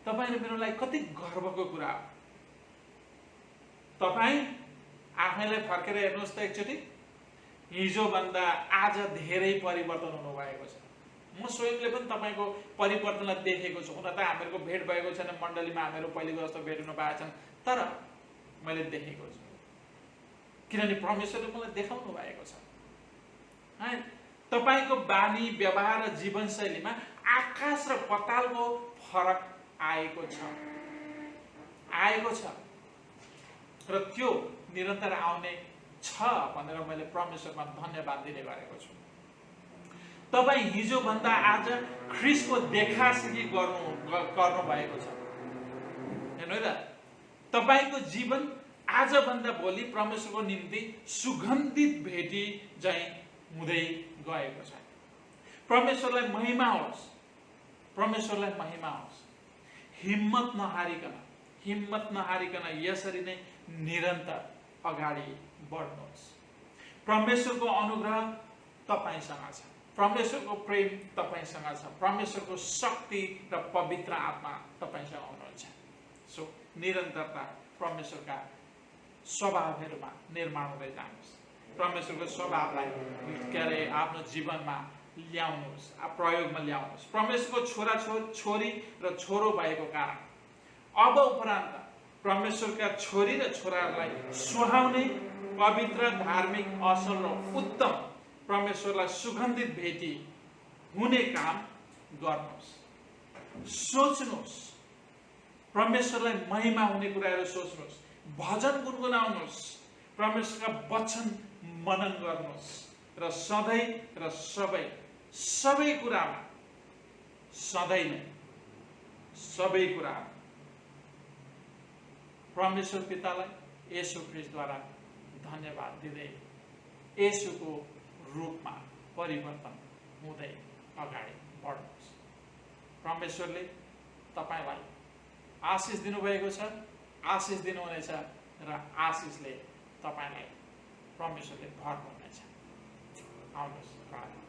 तपाईँ र मेरो लागि कति गर्वको कुरा हो। तपाईँ आफैलाई फर्केर हेर्नुहोस् त एकचोटि, हिजोभन्दा आज धेरै परिवर्तन हुनुभएको छ। म स्वयंले पनि तपाईँको परिवर्तनलाई देखेको छु। हुन त हामीहरूको भेट भएको छैन मण्डलीमा, हामीहरू पहिलेको जस्तो भेट हुनु पाएको छैन, तर मैले देखेको छु। किनभने परमेश्वरले मलाई देखाउनु भएको छ है। तपाईँको बानी, व्यवहार र जीवनशैलीमा आकाश र पतालको फरक आएको छ र त्यो निरन्तर आउने छ भनेर मैले परमेश्वरमा धन्यवाद दिने गरेको छु। तपाईँ हिजोभन्दा आज ख्रीष्टको देखासिखी गर्नु भएको छ, हेर्नु है त। तपाईँको जीवन आजभन्दा भोलि परमेश्वरको निम्ति सुगन्धित भेटी चाहिँ हुँदै गएको छ। परमेश्वरलाई महिमा होस्, परमेश्वरलाई महिमा होस्। हिम्मत नहारिकन यसरी नै निरन्तर अगाडि बढ्नुहोस्। परमेश्वरको अनुग्रह तपाईसँग छ, परमेश्वरको प्रेम तपाईसँग छ, परमेश्वरको शक्ति र पवित्र आत्मा तपाईसँग हुनुहुन्छ। सो निरन्तरता परमेश्वरका स्वभावहरूमा निर्माण हुँदै जानुहोस्। परमेश्वरको स्वभावलाई के अरे आफ्नो जीवनमा ल्याउनुहोस्, प्रयोगमा ल्याउनुहोस्। परमेश्वरको छोरी र छोरो भएको कारण अब उपरान्त परमेश्वरका छोरी र छोराहरूलाई सुहाउने, पवित्र, धार्मिक, असल र उत्तम, परमेश्वरलाई सुगन्धित भेटी हुने काम गर्नुहोस्। सोच्नुहोस्, परमेश्वरलाई महिमा हुने कुराहरू सोच्नुहोस्, भजन गुनगुनाउनुहोस्, परमेश्वरका वचन मनन गर्नुहोस् र सधैँ र सबै कुरामा, सधैँ नै सबै कुरामा परमेश्वर पितालाई येशू ख्रीष्टद्वारा धन्यवाद दिँदै येशूको रूपमा परिवर्तन हुँदै अगाडि बढ्नुहोस्। परमेश्वरले तपाईँलाई आशिष दिनुभएको छ, आशिष दिनुहुनेछ र आशिषले तपाईँलाई परमेश्वरले भर्नुहुनेछ। आउनुहोस् प्रार्थना।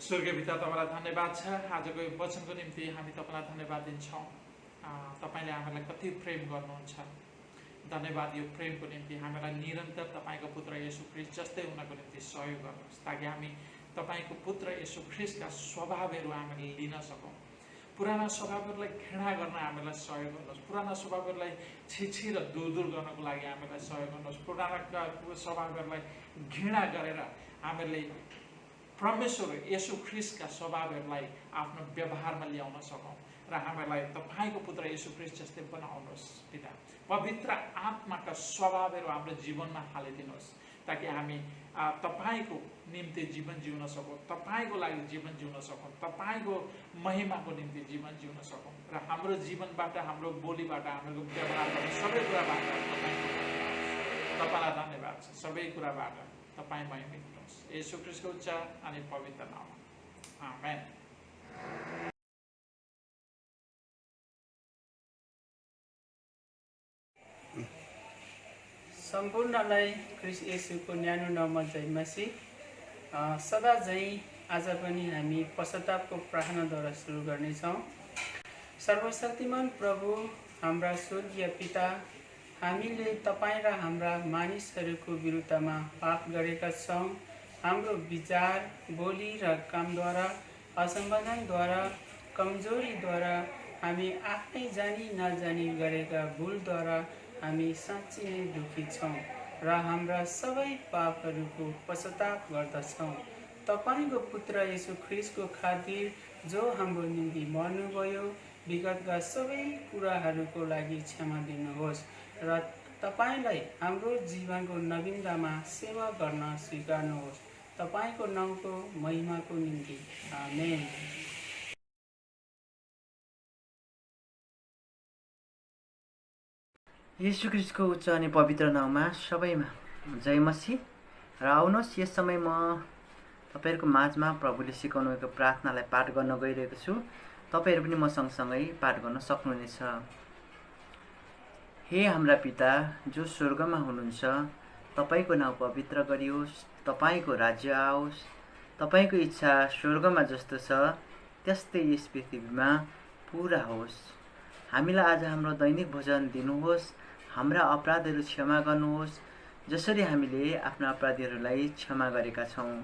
स्वर्गीय पिता, तपाईँलाई धन्यवाद छ। आजको यो वचनको निम्ति हामी तपाईँलाई धन्यवाद दिन्छौँ। तपाईँले हामीलाई कति प्रेम गर्नुहुन्छ। धन्यवाद यो प्रेमको निम्ति। हामीलाई निरन्तर तपाईँको पुत्र येशू ख्रीष्ट जस्तै हुनको निम्ति सहयोग गर्नुहोस्, ताकि हामी तपाईँको पुत्र येशू ख्रीष्टका स्वभावहरू हामीले लिन सकौँ। पुराना स्वभावहरूलाई घृणा गर्न हामीलाई सहयोग गर्नुहोस्। पुराना स्वभावहरूलाई छिछि र दूर दूर गर्नको लागि हामीलाई सहयोग गर्नुहोस्। पुराना स्वभावहरूलाई घृणा गरेर हामीले परमेश्वर येशू ख्रीष्टका स्वभावहरूलाई आफ्नो व्यवहारमा ल्याउन सकौँ र हामीलाई तपाईँको पुत्र येशू ख्रीष्ट जस्तै बनाउनुहोस् पिता। पवित्र आत्माका स्वभावहरू हाम्रो जीवनमा हालिदिनुहोस्, ताकि हामी तपाईँको निम्ति जीवन जिउन सकौँ, तपाईँको लागि जीवन जिउन सकौँ, तपाईँको महिमाको निम्ति जीवन जिउन सकौँ र हाम्रो जीवनबाट, हाम्रो बोलीबाट, हाम्रो व्यवहारबाट, सबै कुराबाट तपाईँलाई धन्यवाद छ। सबै कुराबाट तपाईँ महिमित हुनुहोस्। येशू ख्रीष्टको उच्च अनि पवित्र नाममा आमेन। सम्पूर्णलाई ख्रीष्ट येशूको न्यानो नाममा जय मसीह। सदा झैँ आज पनि हामी पश्चातापको प्रार्थनाद्वारा सुरु गर्नेछौँ। सर्वशक्तिमान प्रभु, हाम्रा स्वर्गीय पिता, हामीले तपाईँ र हाम्रा मानिसहरूको विरुद्धमा पाप गरेका छौँ। हाम्रो विचार, बोली र कामद्वारा, असम्बन्धनद्वारा, कमजोरीद्वारा, हामी आफ्नै जानी नजानी गरेका भुलद्वारा हामी साँच्चै नै दुखी छौँ र हाम्रा सबै पापहरूको पश्चाताप गर्दछौँ। तपाईँको पुत्र येशू ख्रीष्टको खातिर जो हाम्रो निम्ति मर्नुभयो, विगतका सबै कुराहरूको लागि क्षमा दिनुहोस् र तपाईँलाई हाम्रो जीवनको नवीनतामा सेवा गर्न स्वीकार्नुहोस्। तपाईँको नामको महिमाको निम्ति आमेन। येशू ख्रीष्टको उच्च अनि पवित्र नाममा सबैमा जय मसीह। र आउनुहोस्, यस समय म तपाईँहरूको माझमा प्रभुले सिकाउनुभएको प्रार्थनालाई पाठ गर्न गइरहेको छु। तपाईँहरू पनि म सँगसँगै पाठ गर्न सक्नुहुनेछ। हे हाम्रा पिता जो स्वर्गमा हुनुहुन्छ, तपाईँको नाउँ पवित्र गरियोस्, तपाईँको राज्य आओस्, तपाईँको इच्छा स्वर्गमा जस्तो छ त्यस्तै यस पृथ्वीमा पुरा होस्। हामीलाई आज हाम्रो दैनिक भोजन दिनुहोस्। हाम्रा अपराधहरू क्षमा गर्नुहोस्, जसरी हामीले आफ्ना अपराधीहरूलाई क्षमा गरेका छौँ।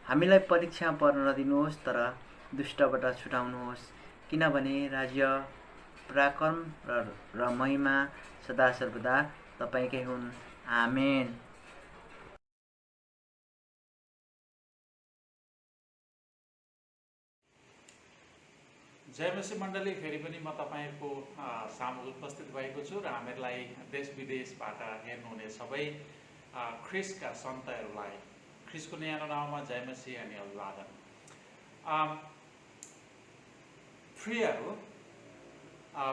हामीलाई परीक्षा पर्न नदिनुहोस्, तर दुष्टबाट छुटाउनुहोस्, किनभने राज्य, पराक्रम र महिमा सदा सर्वदा तपाईँकै हुन्। आमेन। जय मसीह मण्डली, फेरि पनि म तपाईँहरूको सामु उपस्थित भएको छु र हामीहरूलाई देश विदेशबाट हेर्नुहुने सबै ख्रीष्टका सन्तहरूलाई ख्रीष्टको न्यानो नाममा जय मसीह अनि अभिवादन। प्रियहरू,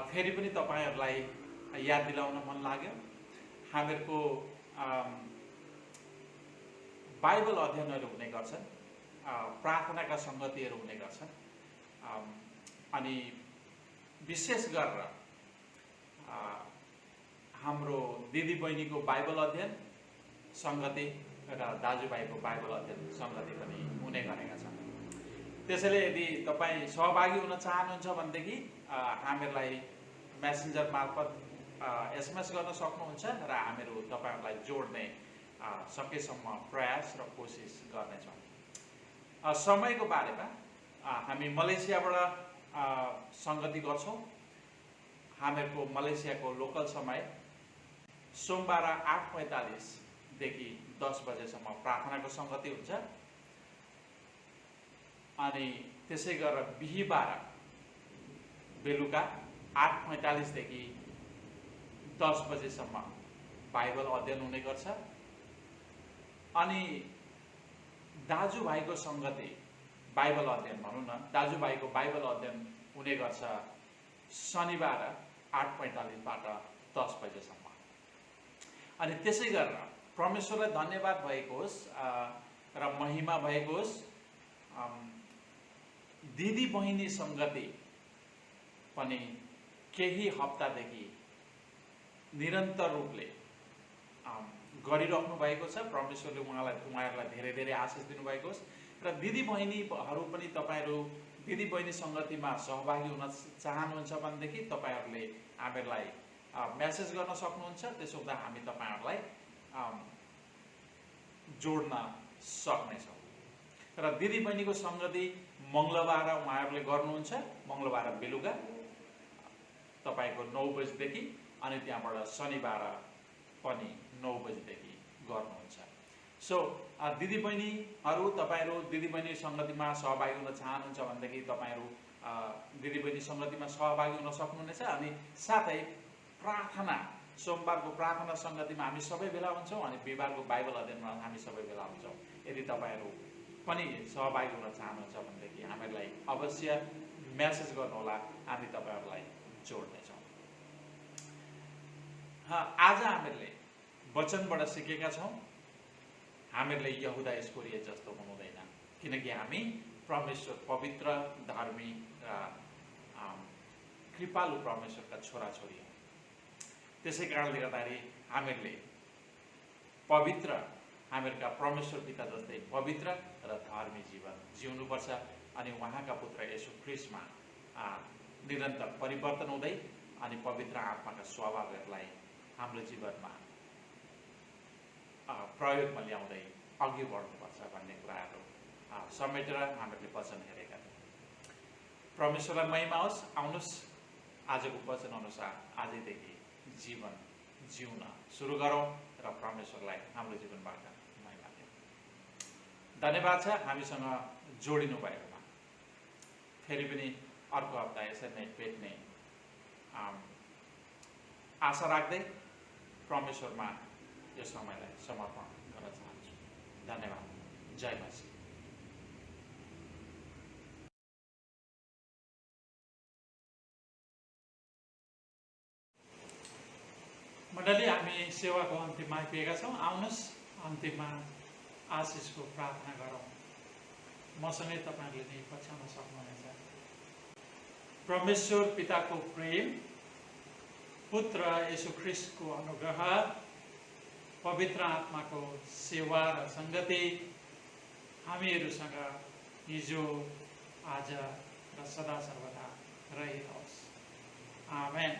फेरि पनि तपाईँहरूलाई याद दिलाउन मन लाग्यो, हामीहरूको बाइबल अध्ययनहरू हुने गर्छन्, प्रार्थनाका सङ्गतिहरू हुने गर्छन्, अनि विशेष गरेर हाम्रो दिदी बहिनीको बाइबल अध्ययन सङ्गति र दाजुभाइको बाइबल अध्ययन सङ्गति पनि हुने गरेका छन्। त्यसैले यदि तपाईँ सहभागी हुन चाहनुहुन्छ भनेदेखि हामीहरूलाई मेसेन्जर मार्फत एसएमएस गर्न सक्नुहुन्छ र हामीहरू तपाईँहरूलाई जोड्ने सकेसम्म प्रयास र कोसिस गर्नेछौँ। समयको बारेमा हामी मलेसियाबाट सङ्गति गर्छौँ। हामीहरूको मलेसियाको लोकल समय सोमबार 8:45 देखि 10 बजेसम्म प्रार्थनाको सङ्गति हुन्छ, अनि त्यसै गरेर बिहीबार बेलुका 8:45 देखि 10 बजेसम्म बाइबल अध्ययन हुने गर्छ। अनि दाजुभाइको सङ्गति, बाइबल अध्ययन भनौँ न, दाजुभाइको बाइबल अध्ययन हुने गर्छ शनिबार 8:45बाट 10 बजेसम्म। अनि त्यसै गरेर परमेश्वरलाई धन्यवाद भएको होस् र महिमा भएको होस्, दिदी बहिनी सङ्गति पनि केही हप्तादेखि निरन्तर रूपले गरिराख्नु भएको छ। परमेश्वरले उहाँहरूलाई धेरै धेरै आशिष दिनुभएको होस् र दिदीबहिनीहरू पनि तपाईँहरू दिदीबहिनी सङ्गतिमा सहभागी हुन चाहनुहुन्छ भनेदेखि तपाईँहरूले हामीहरूलाई मेसेज गर्न सक्नुहुन्छ। त्यसो हुँदा हामी तपाईँहरूलाई जोड्न सक्नेछौँ। र दिदीबहिनीको सङ्गति मङ्गलबार उहाँहरूले गर्नुहुन्छ, मङ्गलबार बेलुका तपाईँको 9 बजेदेखि, अनि त्यहाँबाट शनिबार पनि 9 बजेदेखि गर्नुहुन्छ। सो दिदीबहिनीहरू तपाईँहरू दिदीबहिनी सङ्गतिमा सहभागी हुन चाहनुहुन्छ भनेदेखि तपाईँहरू दिदीबहिनी सङ्गतिमा सहभागी हुन सक्नुहुनेछ। अनि साथै प्रार्थना, सोमबारको प्रार्थना सङ्गतिमा हामी सबै भेला हुन्छौँ, अनि बिहिबारको बाइबल अध्ययनमा हामी सबै भेला हुन्छौँ। यदि तपाईँहरू पनि सहभागी हुन चाहनुहुन्छ भनेदेखि हामीहरूलाई अवश्य मेसेज गर्नुहोला, हामी तपाईँहरूलाई जोड्नेछौँ। आज हामीहरूले वचनबाट सिकेका छौँ हामीहरूले यहुदा इस्करियोत जस्तो हुनुहुँदैन, किनकि हामी परमेश्वर पवित्र, धार्मिक र कृपालु परमेश्वरका छोराछोरी हौँ। त्यसै कारणले गर्दाखेरि हामीहरूले पवित्र, हामीहरूका परमेश्वर पिता जस्तै पवित्र र धार्मिक जीवन जिउनुपर्छ। अनि उहाँका पुत्र येशू ख्रीष्टमा निरन्तर परिवर्तन हुँदै अनि पवित्र आत्माका स्वभावहरूलाई हाम्रो जीवनमा प्रयोगमा ल्याउँदै अघि बढ्नुपर्छ भन्ने कुराहरू समेटेर हामीले वचन हेरेका थियौँ। परमेश्वरलाई महिमा होस्। आउनुहोस् आजको वचन अनुसार आजैदेखि जीवन जिउन सुरु गरौँ र परमेश्वरलाई हाम्रो जीवनबाट महिमा दियौँ। धन्यवाद छ हामीसँग जोडिनु भएकोमा। फेरि पनि अर्को हप्ता यसरी नै भेट्ने आशा राख्दै परमेश्वरमा यो समयलाई समर्पण गर्न चाहन्छु। धन्यवाद। जय मसीह। मण्डली, हामी सेवाको अन्तिममा आइपुगेका छौँ। आउनुहोस् अन्तिममा आशिषको प्रार्थना गरौँ। मसँगै तपाईँहरूले नै पछ्याउन सक्नुहुनेछ। परमेश्वर पिताको प्रेम, पुत्र येशू ख्रीष्टको अनुग्रह, पवित्र आत्माको सेवा र सङ्गति हामीहरूसँग हिजो, आज र सदा सर्वदा रहिरहोस्। आमेन।